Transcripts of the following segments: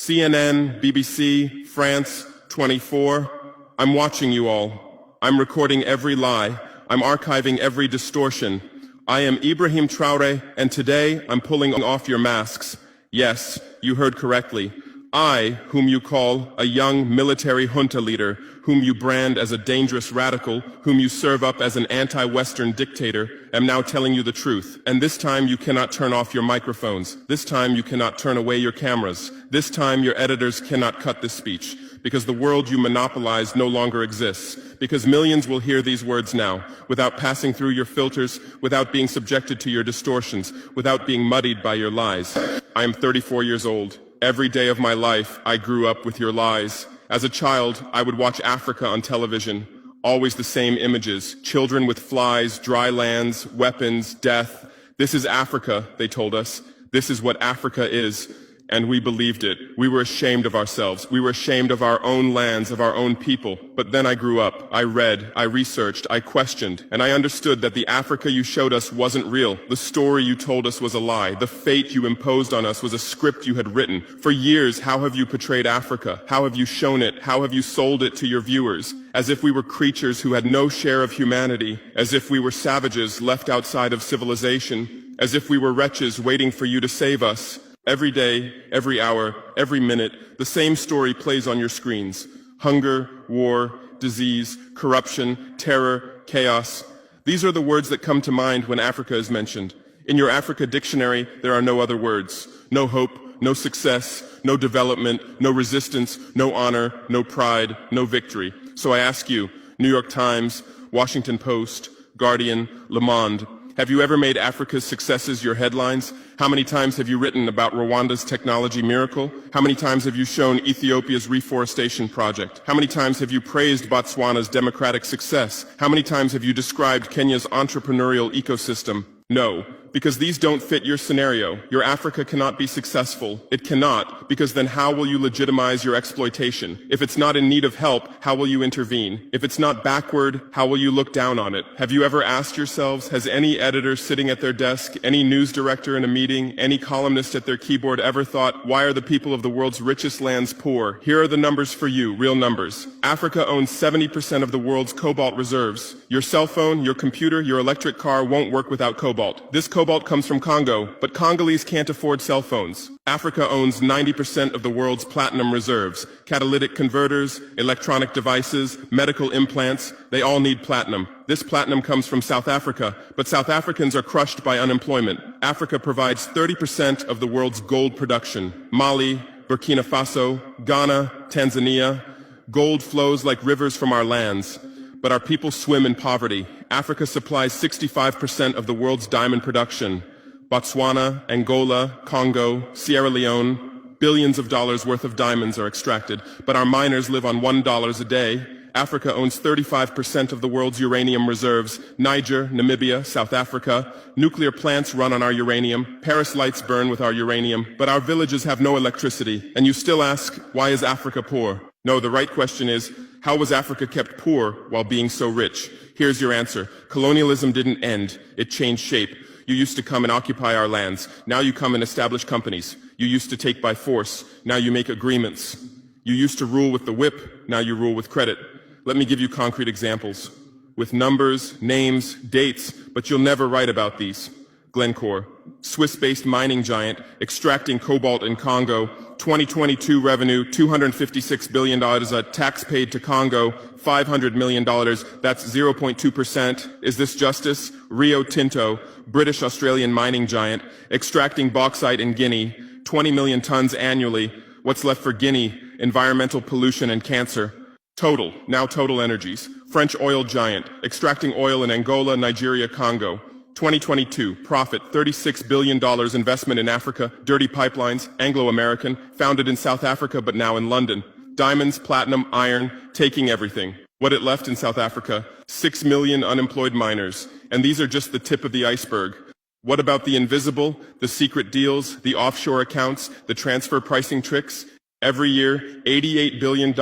CNN, BBC, France, 24. I'm watching you all. I'm recording every lie. I'm archiving every distortion. I am Ibrahim Traore, and today I'm pulling off your masks. Yes, you heard correctly. I, whom you call a young military junta leader, whom you brand as a dangerous radical, whom you serve up as an anti-Western dictator, am now telling you the truth. And this time you cannot turn off your microphones. This time you cannot turn away your cameras. This time your editors cannot cut this speech. Because the world you monopolize no longer exists. Because millions will hear these words now, without passing through your filters, without being subjected to your distortions, without being muddied by your lies. I am 34 years old. Every day of my life, I grew up with your lies. As a child, I would watch Africa on television. Always the same images. Children with flies, dry lands, weapons, death. This is Africa, they told us. This is what Africa is. And we believed it. We were ashamed of ourselves. We were ashamed of our own lands, of our own people. But then I grew up. I read, I researched, I questioned, and I understood that the Africa you showed us wasn't real. The story you told us was a lie. The fate you imposed on us was a script you had written. For years, how have you portrayed Africa? How have you shown it? How have you sold it to your viewers? As if we were creatures who had no share of humanity. As if we were savages left outside of civilization. As if we were wretches waiting for you to save us. Every day, every hour, every minute, the same story plays on your screens. Hunger, war, disease, corruption, terror, chaos. These are the words that come to mind when Africa is mentioned. In your Africa dictionary, there are no other words. No hope, no success, no development, no resistance, no honor, no pride, no victory. So I ask you, New York Times, Washington Post, Guardian, Le Monde, have you ever made Africa's successes your headlines? How many times have you written about Rwanda's technology miracle? How many times have you shown Ethiopia's reforestation project? How many times have you praised Botswana's democratic success? How many times have you described Kenya's entrepreneurial ecosystem? No, because these don't fit your scenario. Your Africa cannot be successful. It cannot, because then how will you legitimize your exploitation? If it's not in need of help, how will you intervene? If it's not backward, how will you look down on it? Have you ever asked yourselves, has any editor sitting at their desk, any news director in a meeting, any columnist at their keyboard ever thought, why are the people of the world's richest lands poor? Here are the numbers for you, real numbers. Africa owns 70% of the world's cobalt reserves. Your cell phone, your computer, your electric car won't work without cobalt. This cobalt comes from Congo, but Congolese can't afford cell phones. Africa owns 90% of the world's platinum reserves. Catalytic converters, electronic devices, medical implants, they all need platinum. This platinum comes from South Africa, but South Africans are crushed by unemployment. Africa provides 30% of the world's gold production. Mali, Burkina Faso, Ghana, Tanzania. Gold flows like rivers from our lands. But our people swim in poverty. Africa supplies 65% of the world's diamond production. Botswana, Angola, Congo, Sierra Leone, billions of dollars worth of diamonds are extracted, but our miners live on $1 a day. Africa owns 35% of the world's uranium reserves. Niger, Namibia, South Africa. Nuclear plants run on our uranium. Paris lights burn with our uranium, but our villages have no electricity. And you still ask, why is Africa poor? No, the right question is, how was Africa kept poor while being so rich? Here's your answer. Colonialism didn't end. It changed shape. You used to come and occupy our lands. Now you come and establish companies. You used to take by force. Now you make agreements. You used to rule with the whip. Now you rule with credit. Let me give you concrete examples. With numbers, names, dates, but you'll never write about these. Glencore, Swiss-based mining giant, extracting cobalt in Congo. 2022 revenue, $256 billion, a tax paid to Congo, $500 million, that's 0.2%. Is this justice? Rio Tinto, British-Australian mining giant, extracting bauxite in Guinea, 20 million tons annually. What's left for Guinea? Environmental pollution and cancer. Total, now Total Energies, French oil giant, extracting oil in Angola, Nigeria, Congo. 2022, profit, $36 billion investment in Africa, dirty pipelines, Anglo-American, founded in South Africa but now in London. Diamonds, platinum, iron, taking everything. What it left in South Africa? 6 million unemployed miners. And these are just the tip of the iceberg. What about the invisible, the secret deals, the offshore accounts, the transfer pricing tricks? Every year, $88 billion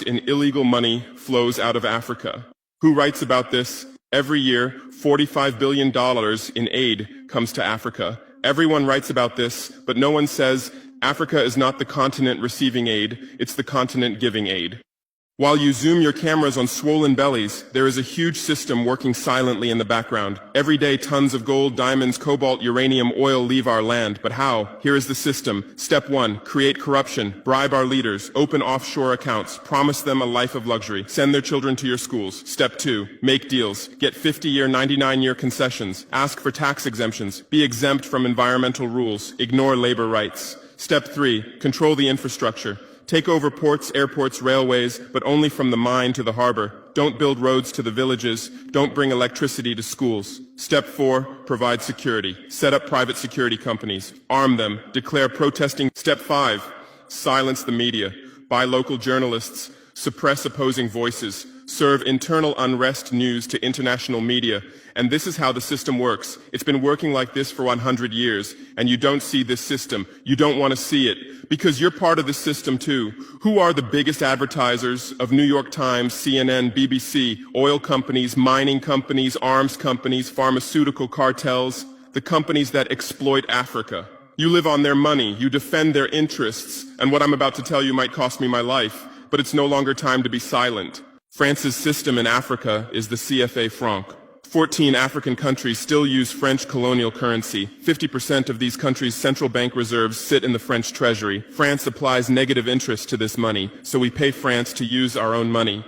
in illegal money flows out of Africa. Who writes about this? Every year, $45 billion in aid comes to Africa. Everyone writes about this, but no one says Africa is not the continent receiving aid, it's the continent giving aid. While you zoom your cameras on swollen bellies, there is a huge system working silently in the background. Every day tons of gold, diamonds, cobalt, uranium, oil leave our land. But how? Here is the system. Step 1, create corruption, bribe our leaders, open offshore accounts, promise them a life of luxury, send their children to your schools. Step 2, make deals, get 50-year, 99-year concessions, ask for tax exemptions, be exempt from environmental rules, ignore labor rights. Step 3, control the infrastructure. Take over ports, airports, railways, but only from the mine to the harbor. Don't build roads to the villages. Don't bring electricity to schools. Step 4, provide security. Set up private security companies. Arm them. Declare protesting. Step 5, silence the media. Buy local journalists. Suppress opposing voices. Serve internal unrest news to international media. And this is how the system works. It's been working like this for 100 years, and you don't see this system. You don't want to see it, because you're part of the system too. Who are the biggest advertisers of New York Times, CNN, BBC, oil companies, mining companies, arms companies, pharmaceutical cartels, the companies that exploit Africa? You live on their money, you defend their interests, and what I'm about to tell you might cost me my life, but it's no longer time to be silent. France's system in Africa is the CFA franc. 14 African countries still use French colonial currency. 50% of these countries' central bank reserves sit in the French treasury. France applies negative interest to this money, so we pay France to use our own money.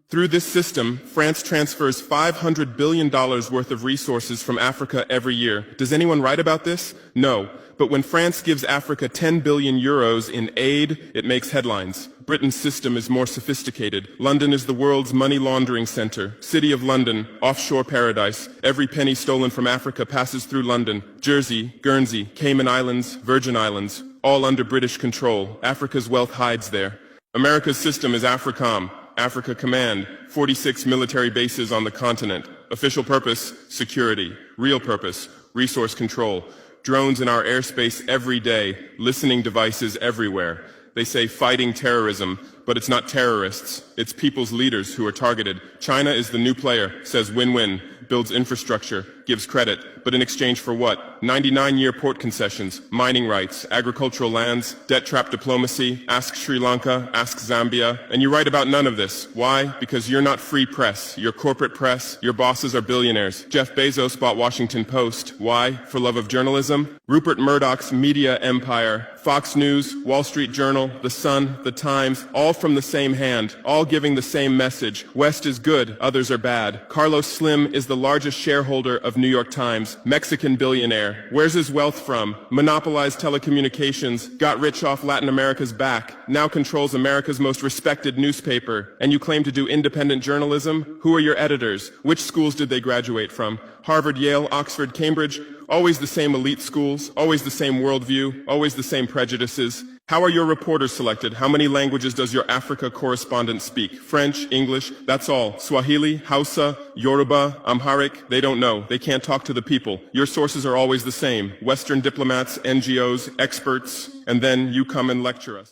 Through this system, France transfers $500 billion worth of resources from Africa every year. Does anyone write about this? No. But when France gives Africa 10 billion euros in aid, it makes headlines. Britain's system is more sophisticated. London is the world's money laundering center. City of London, offshore paradise. Every penny stolen from Africa passes through London. Jersey, Guernsey, Cayman Islands, Virgin Islands, all under British control. Africa's wealth hides there. America's system is AFRICOM, Africa Command, 46 military bases on the continent. Official purpose, security. Real purpose, resource control. Drones in our airspace every day, listening devices everywhere. They say fighting terrorism, but it's not terrorists. It's people's leaders who are targeted. China is the new player, says win-win, builds infrastructure, gives credit, but in exchange for what? 99-year port concessions, mining rights, agricultural lands, debt-trap diplomacy, ask Sri Lanka, ask Zambia, and you write about none of this. Why? Because you're not free press. You're corporate press. Your bosses are billionaires. Jeff Bezos bought Washington Post. Why? For love of journalism? Rupert Murdoch's media empire, Fox News, Wall Street Journal, The Sun, The Times, all from the same hand, all giving the same message. West is good, others are bad. Carlos Slim is the largest shareholder of New York Times, Mexican billionaire. Where's his wealth from? Monopolized telecommunications, got rich off Latin America's back, now controls America's most respected newspaper. And you claim to do independent journalism? Who are your editors? Which schools did they graduate from? Harvard, Yale, Oxford, Cambridge? Always the same elite schools, always the same worldview, always the same prejudices. How are your reporters selected? How many languages does your Africa correspondent speak? French, English, that's all. Swahili, Hausa, Yoruba, Amharic, they don't know. They can't talk to the people. Your sources are always the same. Western diplomats, NGOs, experts, and then you come and lecture us.